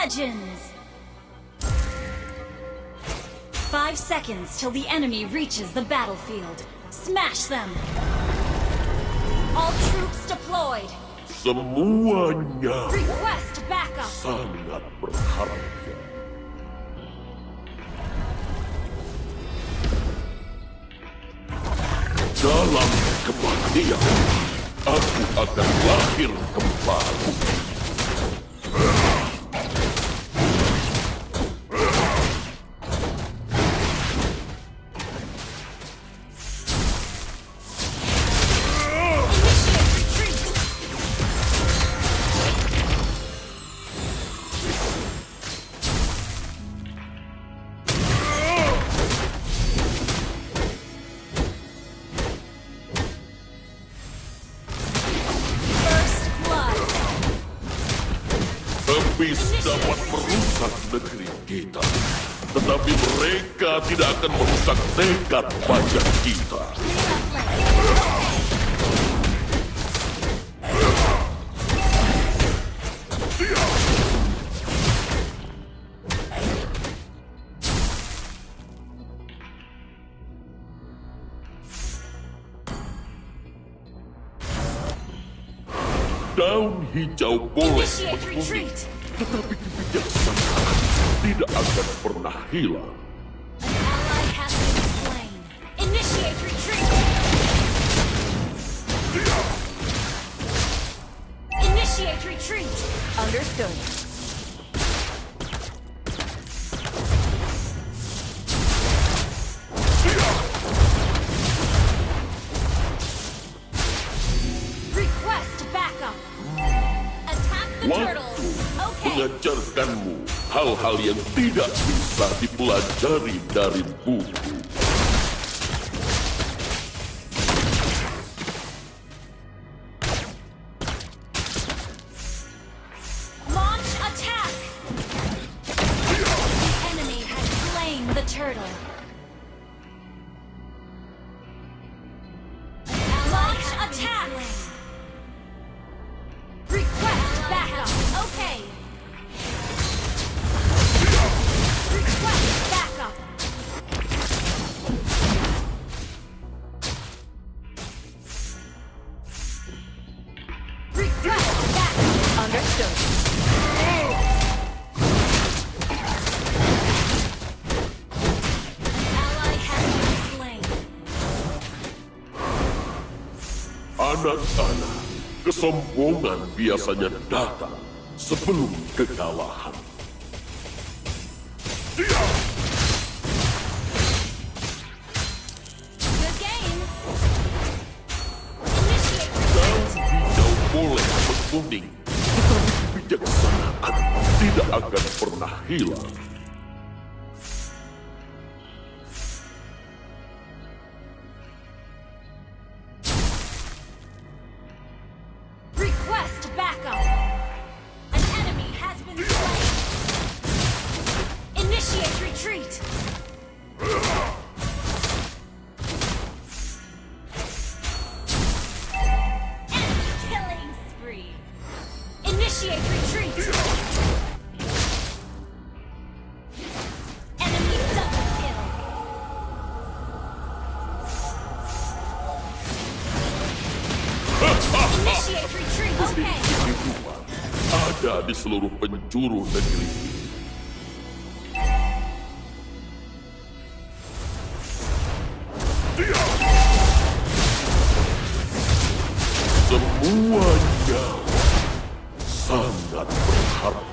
Legends! 5 seconds till the enemy reaches the battlefield. Smash them! All troops deployed. Semuanya Request backup. sangat berharga. Dalam kematian, aku akan lahir kembali. Habis dapat merusak negeri kita, tetapi mereka tidak akan merusak tekad pajak kita. Daun hijau boleh berkuning, tetapi kebijaksanaan tidak akan pernah hilang. An ally has been slain. Initiate retreat. Initiate retreat. Understood. Request backup. Attack the turtle. Okay. Mengajarkanmu hal-hal yang tidak bisa dipelajari dari buku. Launch attack. The enemy has slain the turtle. Launch attack. Request backup. Okay. Request backup. Request backup. Understood. Ally has been slain. Anak-anak, kesombongan biasanya datang sebelum kekalahan. Good game. Initiate Daun hijau boleh berkuning, tetapi kebijaksanaan tidak akan pernah hilang. Request backup. An enemy has been slain. Initiate retreat. Enemy killing spree. Initiate retreat. Enemy double kill. Initiate retreat. Okay. Kehidupan ada di seluruh penjuru negeri ini. Semuanya sangat berharga.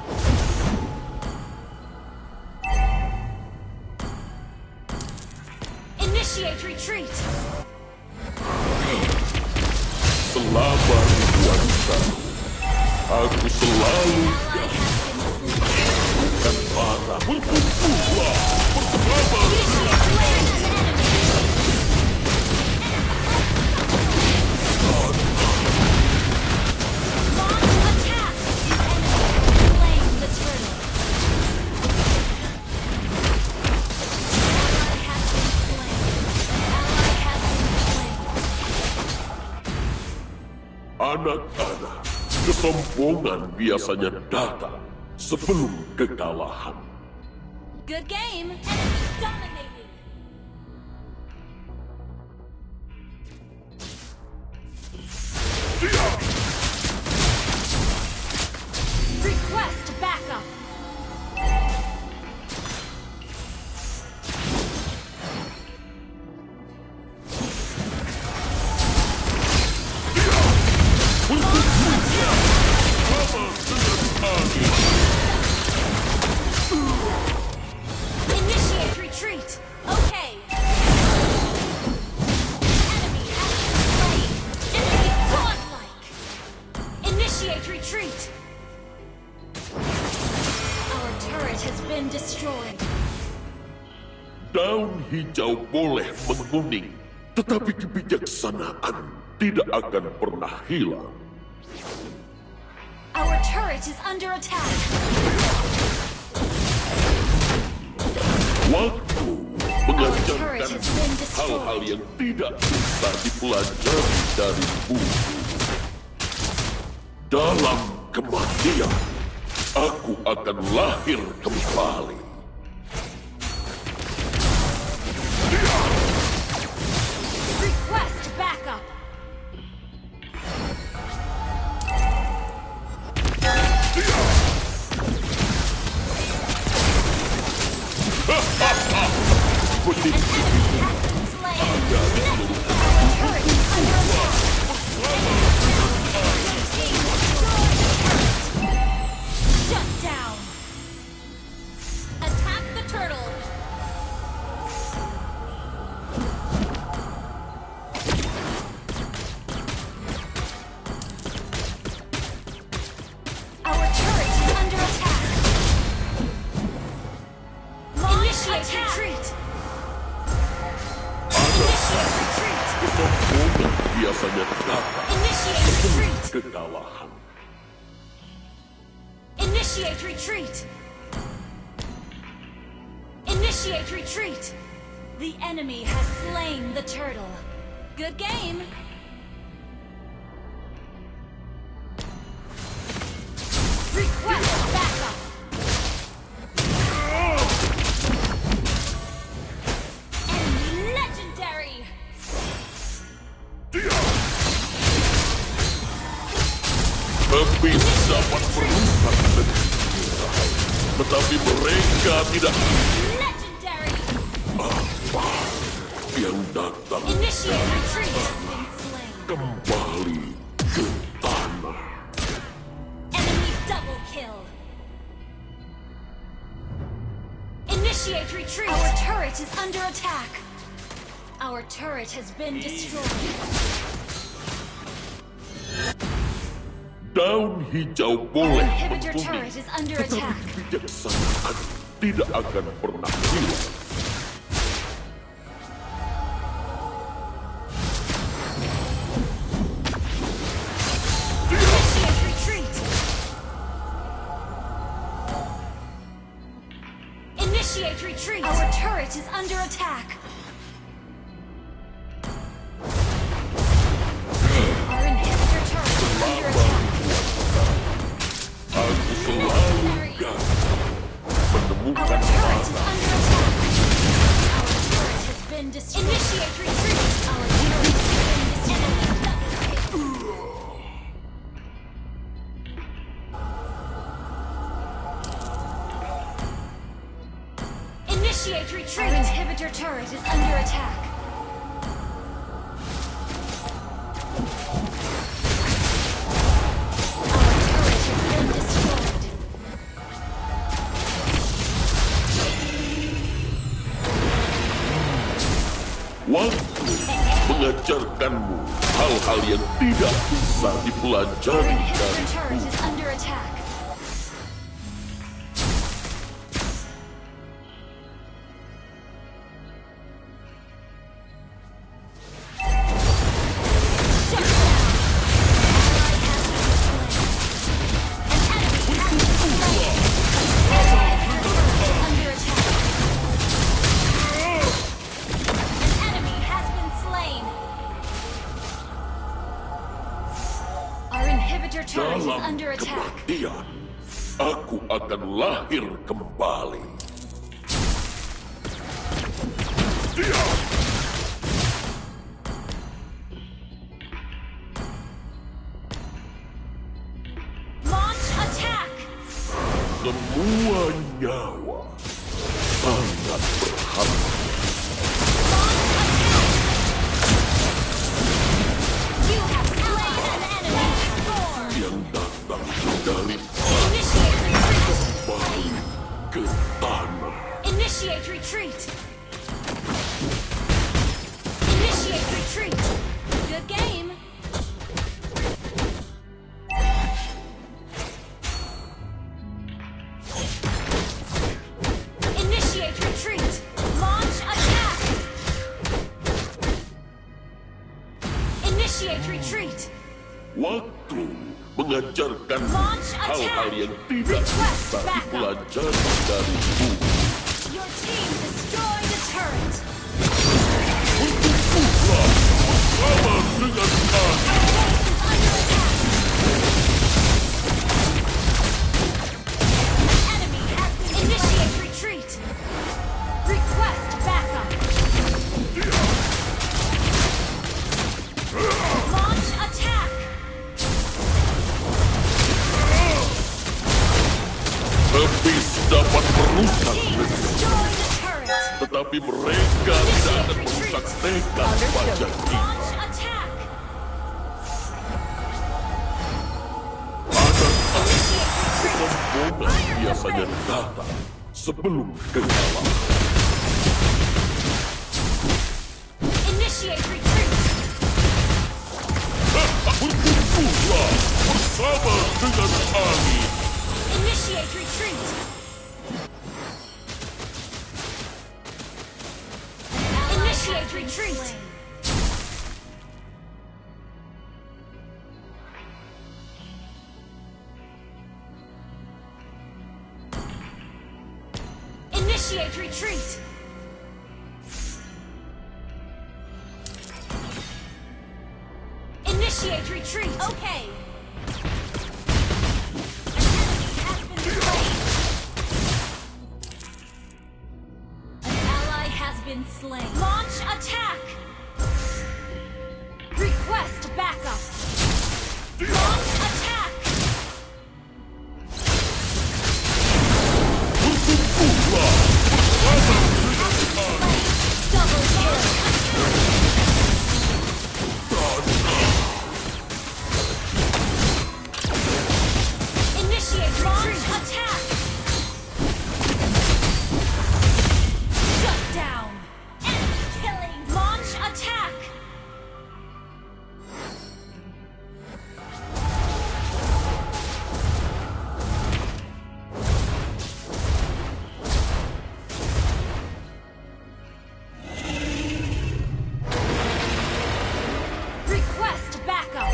Initiate retreat. Selama ribuan tahun, aku selalu Ally has been slain. dan para berkumpullah bersama. Initiate slain an enemy. Launch attack. The enemy has slain the turtle. Ally has been slain. Ally has been slain. Anak-anak, kesombongan biasanya datang sebelum kekalahan. Good game. Enemy dominating. Request backup. Initiate retreat. Okay. Enemy has been slain. Enemy godlike. Initiate retreat. Our turret has been destroyed. Daun hijau boleh menguning, tetapi kebijaksanaan tidak akan pernah hilang. Our turret is under attack. Waktu mengajarkan hal-hal yang tidak bisa dipelajari dari buku. Dalam kematian, aku akan lahir kembali. Request backup. An enemy has been slain. Turret is under attack. Shut down. Attack the turtle. Our turret is under attack. Initiate retreat. Initiate retreat. Kesombongan biasanya datang Initiate sebelum retreat. kekalahan. Initiate retreat. Initiate retreat. The enemy has slain the turtle. Good game. Request backup. Enemy legendary. Api dapat merusak negeri kita, tetapi mereka tidak. Legendary. Apa yang datang Initiate retreat. Been slain. kembali ke tanah. Enemy double kill. Initiate retreat. Our turret is under attack. Our turret has been destroyed. Daun hijau Our boleh inhibitor menguning, turret is under tetapi attack. kebijaksanaan tidak akan pernah hilang. Initiate retreat. Initiate retreat. Our turret is under attack. Our inhibitor turret is under attack. Aku selalu gagal menemukan Our turret is mana under attack. Our turret has been destroyed. Initiate retreat. Our turret has been destroyed. Double kill. Initiate retreat. Our inhibitor turret is under attack. Our turret has been destroyed. waktu mengajarkanmu hal-hal yang tidak bisa Our dipelajari inhibitor dari turret is under attack. Shut down. An enemy has been slain. An enemy has been slain. Our inhibitor turret is dalam under attack. kematian. lahir kembali. Diam! Launch attack! Semua nyawa sangat berharga. Launch attack! You have slain an enemy. Four. Yang datang dari Initiate retreat. balik ke tanah. Initiate retreat. Initiate retreat. Good game. Initiate retreat. Launch attack. Initiate retreat. Waktu mengajarkan Launch hal-hal attack. yang tidak Request bisa backup. dipelajari dari bumi. Your team destroyed a turret. Untuklah bersama dengan kami. Enemy has been initiate retreat. Request backup. Launch attack. Habis dapat merusak Team negeri, destroyed a turret. tetapi mereka tidak akan merusak tekad pajak kita. Launch attack. Initiate retreat. Rombongan biasanya datang sebelum kegelapan. Initiate retreat. Berkumpullah bersama dengan kami. Initiate retreat. Initiate retreat. Initiate retreat. Initiate retreat. Okay. An enemy has been slain. An ally has been slain. Launch attack. Request backup. Launch attack. Berkumpullah bersama dengan kami. Double kill. Initiate launch attack. Shut down. Enemy killing. Launch attack. Request backup.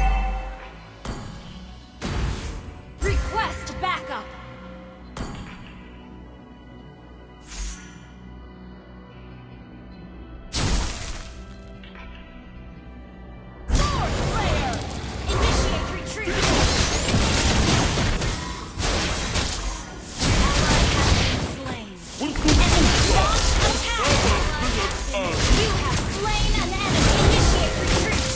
Request backup. Sword Slayer. Initiate retreat. Ally has been slain. Enemy launch attack. You have slain an enemy. Initiate retreat.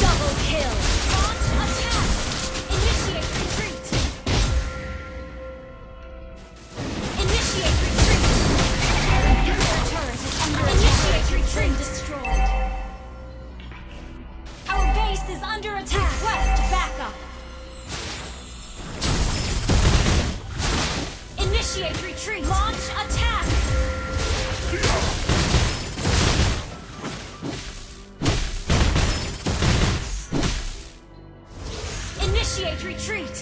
Double kill. Launch attack. Initiate retreat. Initiate retreat. Your turret is under attack. Initiate retreat. Destroyed. Our base is under attack. Request backup. Initiate retreat. Launch attack. Initiate retreat.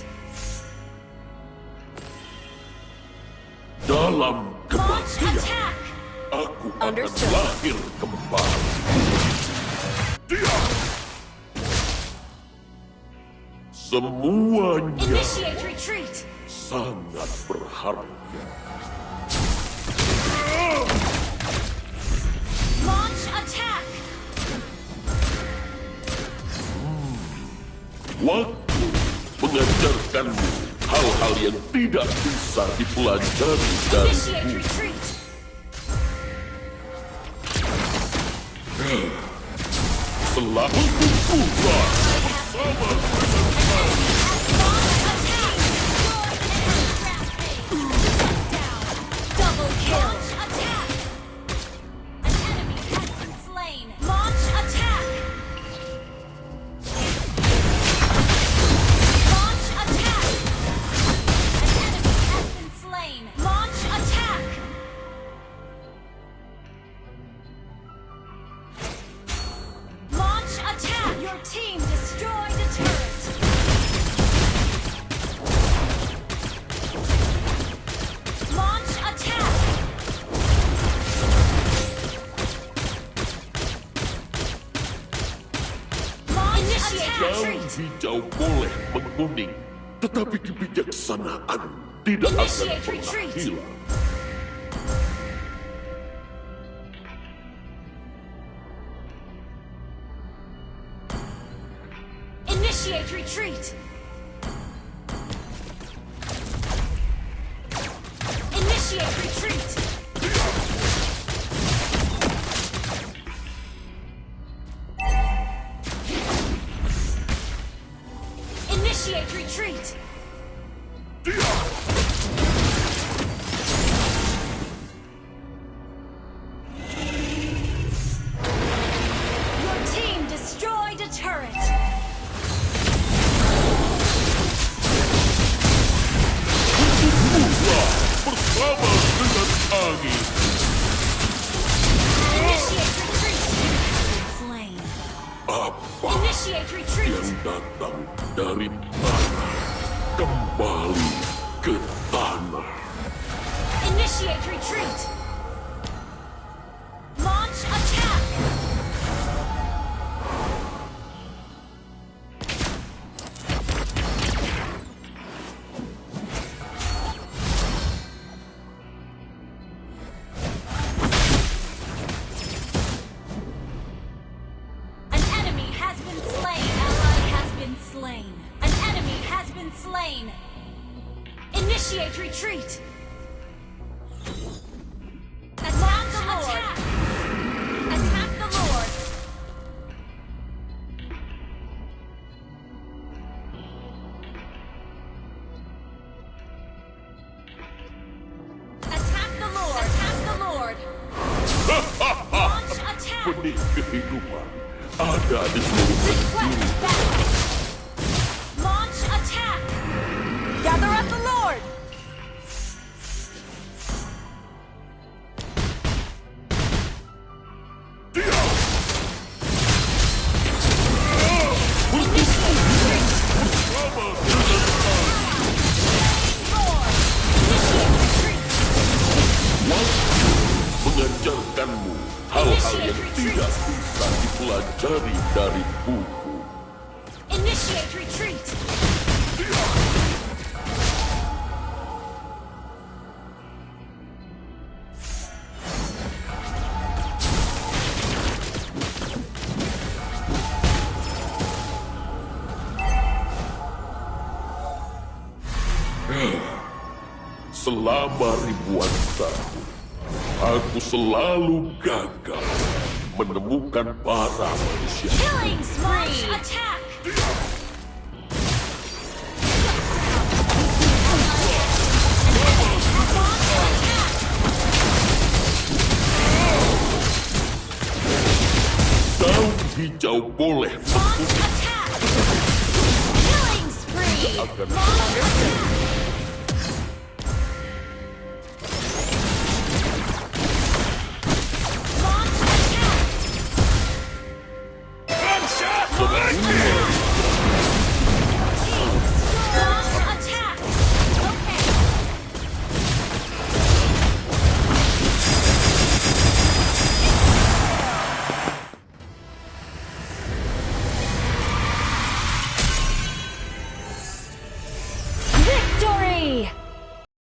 Dalam Launch kematian, attack. aku akan Understood. lahir kembali. Diam! Semuanya Initiate retreat. sangat berharga. Launch attack. Waktu mengajarkanmu hal-hal yang tidak bisa dipelajari dari Initiate bumi. retreat. Selalu kukulah bersama Double kill. Attack. An enemy has been slain. Launch attack. Launch attack. An enemy has been slain. Launch attack. Launch attack. Your team destroyed a turret. Launch attack. Launch attack. daun hijau boleh menguning, tetapi kebijaksanaan tidak akan Initiate pernah retreat. hilang. Initiate retreat. Initiate retreat. Initiate retreat. Your team destroyed a turret. Kukulah bersama dengan angin. Initiate retreat. Slain. Apa Initiate retreat. yang datang dari tanah kembali ke tanah. Initiate retreat. Launch attack. An enemy has been slain. Ally has been slain. An enemy has been slain. Initiate retreat. Attack the Lord. Attack the Lord. Attack the Lord. Attack the Lord. Launch attack. Benih kehidupan ada di seluruh Request dunia. battle. Launch attack. Gather up the Lord. Mengajarkanmu hal-hal yang tidak bisa dipelajari dari buku. Initiate retreat. Selama ribuan tahun, aku selalu gagal menemukan para manusia. Killing spree. Attack. Daun hijau boleh Launch attack. Killing spree. akan Launch attack.